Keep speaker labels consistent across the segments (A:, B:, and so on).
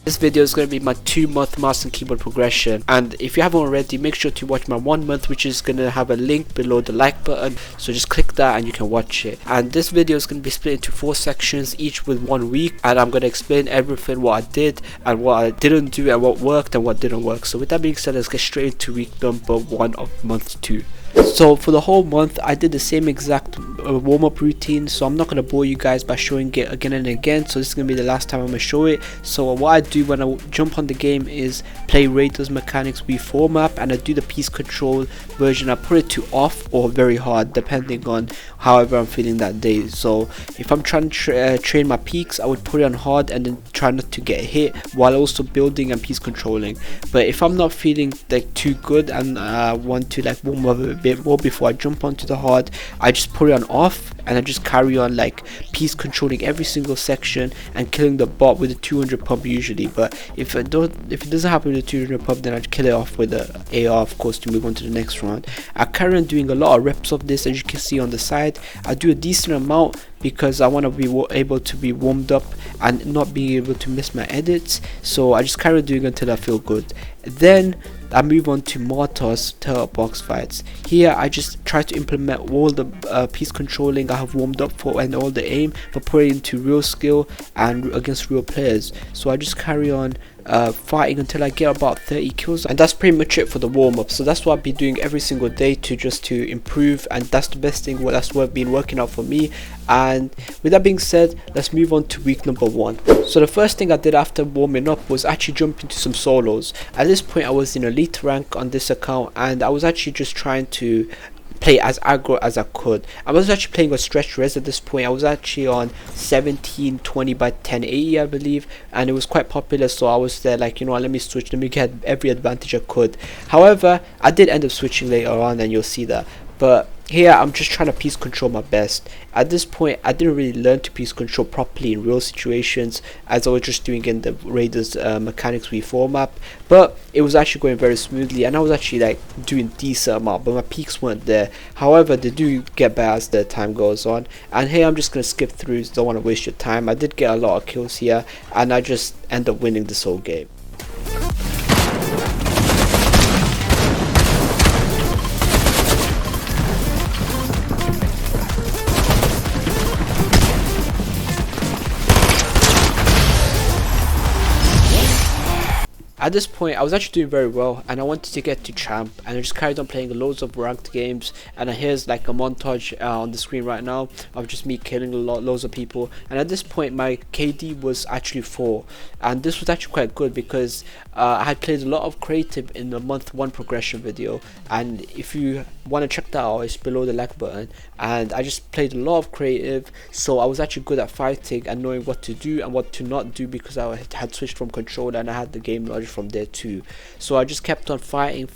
A: This video is going to be my 2-month mouse and keyboard progression, and if you haven't already, make sure to watch my 1 month, which is going to have a link below the like button, so just click that and you can watch it. And this video is going to be split into 4 sections, each with 1 week, and I'm going to explain everything, what I did and what I didn't do, and what worked and what didn't work. So with that being said, let's get straight into week number 1 of month 2. So for the whole month I did the same exact warm-up routine, so I'm not going to bore you guys by showing it again and again, so this is going to be the last time I'm going to show it. So what I do when I jump on the game is play Raiders Mechanics V4 map, and I do the piece control version. I put it to off or very hard depending on however I'm feeling that day. So if I'm trying to train my peaks, I would put it on hard and then try not to get hit while also building and piece controlling. But if I'm not feeling like too good and I want to like warm up a bit more before I jump onto the hard, I just put it on off and I just carry on like piece controlling every single section and killing the bot with a 200 pump usually. But if it doesn't happen with the 200 pump, then I'd kill it off with the AR, of course, to move on to the next round. I carry on doing a lot of reps of this, as you can see on the side. I do a decent amount because I want to be able to be warmed up and not being able to miss my edits, so I just carry on doing until I feel good. Then I move on to Mortar's turtle box fights. Here I just try to implement all the piece controlling I have warmed up for and all the aim, but put it into real skill and against real players. So I just carry on fighting until I get about 30 kills, and that's pretty much it for the warm-up. So that's what I've been doing every single day to improve, and that's the best thing. That's what been working out for me. And with that being said, let's move on to week number 1. So the first thing I did after warming up was actually jump into some solos. At this point I was in elite rank on this account, and I was actually just trying to play as aggro as I could. I was actually playing with stretch res at this point. I was actually on 1720 by 1080 I believe, and it was quite popular, so I was there like, you know what, let me switch, let me get every advantage I could. However, I did end up switching later on and you'll see that, but here I'm just trying to piece control my best. At this point I didn't really learn to piece control properly in real situations, as I was just doing in the Raiders Mechanics V4 map, but it was actually going very smoothly and I was actually like doing decent amount, but my peaks weren't there. However, they do get better as the time goes on, and here I'm just going to skip through, don't want to waste your time. I did get a lot of kills here and I just end up winning this whole game. At this point I was actually doing very well and I wanted to get to champ, and I just carried on playing loads of ranked games. And here's like a montage on the screen right now of just me killing loads of people. And at this point my KD was actually 4, and this was actually quite good because I had played a lot of creative in the month 1 progression video, and if you want to check that out, it's below the like button. And I just played a lot of creative, so I was actually good at fighting and knowing what to do and what to not do, because I had switched from controller and I had the game logic from there too. So I just kept on fighting,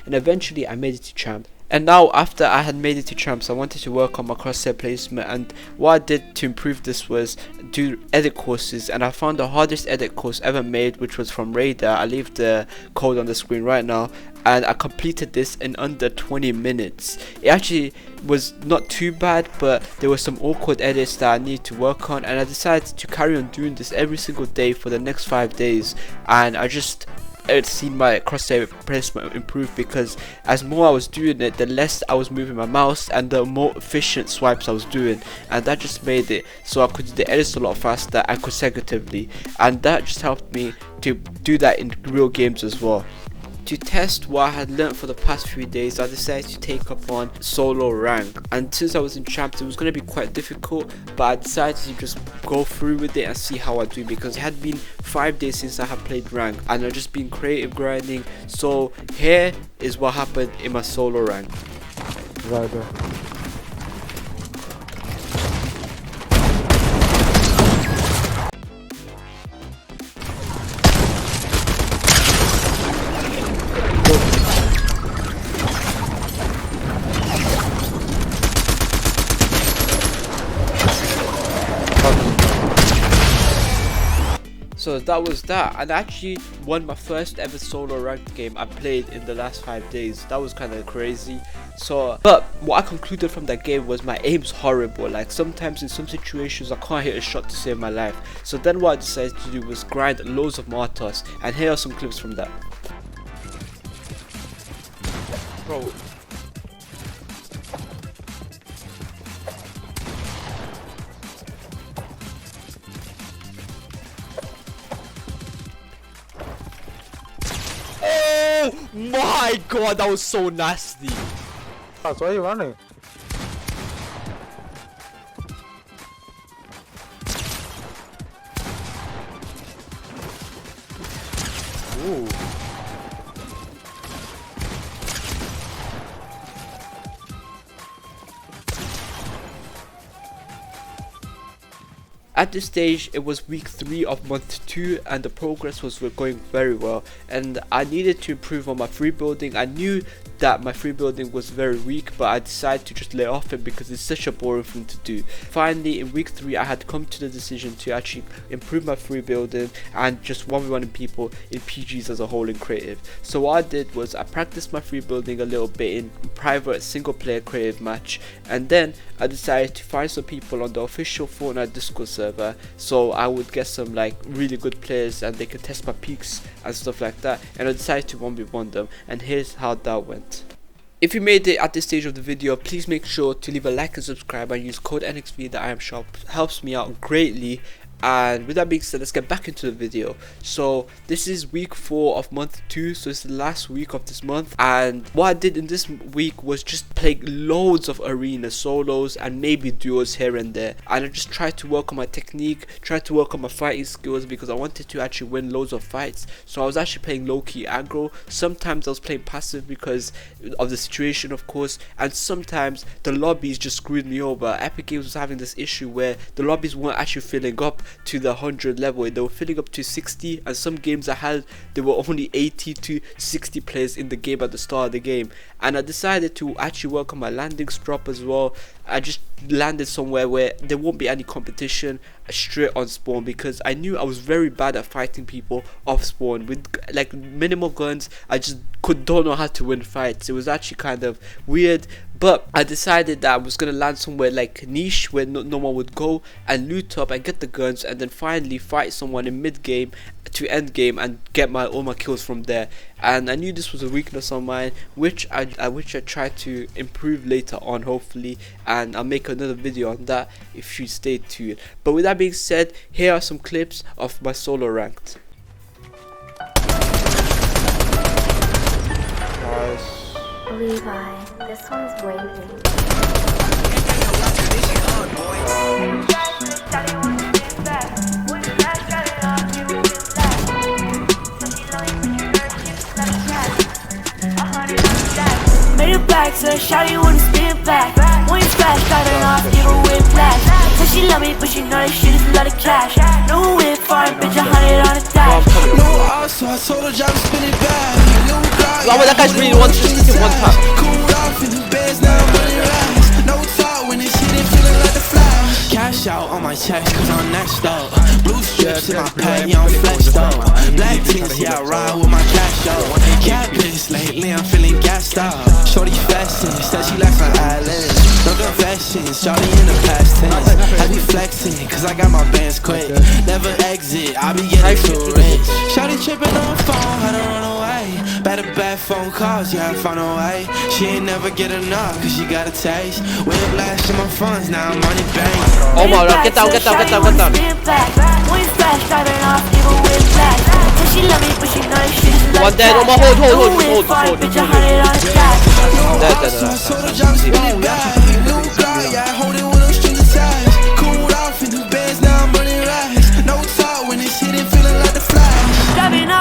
A: and eventually I made it to champ. And now after I had made it to champs, I wanted to work on my crosshair placement, and what I did to improve this was do edit courses, and I found the hardest edit course ever made, which was from Raider. I leave the code on the screen right now, and I completed this in under 20 minutes. It actually was not too bad, but there were some awkward edits that I need to work on, and I decided to carry on doing this every single day for the next 5 days, and I just seen my crosshair placement improve, because as more I was doing it, the less I was moving my mouse and the more efficient swipes I was doing, and that just made it so I could do the edits a lot faster and consecutively, and that just helped me to do that in real games as well. To test what I had learned for the past few days, I decided to take up on solo rank, and since I was in champs it was going to be quite difficult, but I decided to just go through with it and see how I do, because it had been 5 days since I had played rank and I've just been creative grinding. So here is what happened in my solo rank. Rider. So so that was that, and I actually won my first ever solo ranked game I played in the last 5 days. That was kind of crazy. So, but what I concluded from that game was my aim's horrible. Like sometimes in some situations I can't hit a shot to save my life. So then what I decided to do was grind loads of mortars, and here are some clips from that. Bro. Oh my god, that was so nasty.
B: Why are you running? Ooh.
A: At this stage, it was week 3 of month 2 and the progress was going very well, and I needed to improve on my free building. I knew that my free building was very weak, but I decided to just lay off it because it's such a boring thing to do. Finally, in week 3, I had come to the decision to actually improve my free building and just 1v1 people in PGs as a whole in creative. So what I did was I practiced my free building a little bit in private single player creative match, and then I decided to find some people on the official Fortnite Discord server, so I would get some like really good players and they could test my peaks and stuff like that, and I decided to 1v1 them, and here's how that went. If you made it at this stage of the video, please make sure to leave a like and subscribe and use code NXV that I am shop. Helps me out greatly. And with that being said, let's get back into the video. So this is week 4 of month 2, so it's the last week of this month, and what I did in this week was just play loads of arena solos and maybe duos here and there, and I just tried to work on my technique, tried to work on my fighting skills because I wanted to actually win loads of fights. So I was actually playing low-key aggro. Sometimes I was playing passive because of the situation, of course, and sometimes the lobbies just screwed me over. Epic Games was having this issue where the lobbies weren't actually filling up to the 100 level. They were filling up to 60, and some games I had there were only 80 to 60 players in the game at the start of the game, and I decided to actually work on my landings drop as well. I just landed somewhere where there won't be any competition straight on spawn because I knew I was very bad at fighting people off spawn with like minimal guns. I just don't know how to win fights. It was actually kind of weird, but I decided that I was gonna land somewhere like niche where no one would go, and loot up and get the guns, and then finally fight someone in mid game to end game and get all my kills from there. And I knew this was a weakness on mine, which I tried to improve later on, hopefully, and I'll make another video on that if you stay tuned. But with that being said, here are some clips of my solo ranked.
C: Levi, this one's wavy.
D: Made it back, so shawty wouldn't spin back. When you flash, starting off, give a whiplash. Said she love me, but she know that shit is a lot of cash. No whip, foreign bitch, 100 on a dash.
E: No also, I told her job to spin it back.
A: Wow, that guy's really wants to just hit one tap.
E: Cooled off in the beds, now I'm running racks. No talk when it's hitting, feeling like the flash. Cash out on my chest, cause I'm next up. Blue strips in my pack, yeah, I'm flexed up. Black tints, yeah, I ride with my cash out. Cat piss lately, I'm feeling gassed out. Shorty fashion, said she likes my eyelids. No confessions, shorty in the past tense. I be flexing, cause I got my bands quick. Never exit, I be getting too rich. Shorty tripping on phone, had to run away. Bad phone calls, yeah, I found a way. She ain't never get enough, cause she got a taste. Whiplash in my funds, now I'm money bank.
A: Oh my god, get down, get down, get down, get down. One dead, oh my, hold.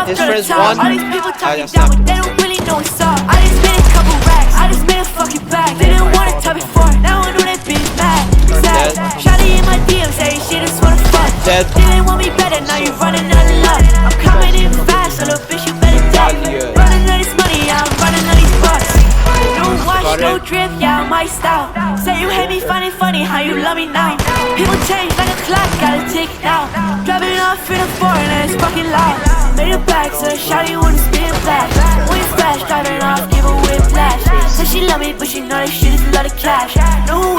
A: His friends won.
D: All these people talking down, but they don't really know what's up. I just made a couple racks, I just made a fucking bag. They didn't want to tell before, now I know that bitch mad. Shawty in my DM saying she just wanna fuck. They didn't want me better, now you running out of luck. I'm coming in fast, so little bitch you better duck. Running out this money, yeah, I'm running out these bucks. No wash, no drip, yeah, my style. Say you hate me, find it funny how you love me now. People change like a clock, gotta tick now. Driving off in a foreign and it's fucking loud. Made it back, so shawty wanna spin flash. When you flash, driving off, give a whiplash. Said she love me, but she know that shit is a lot of cash. No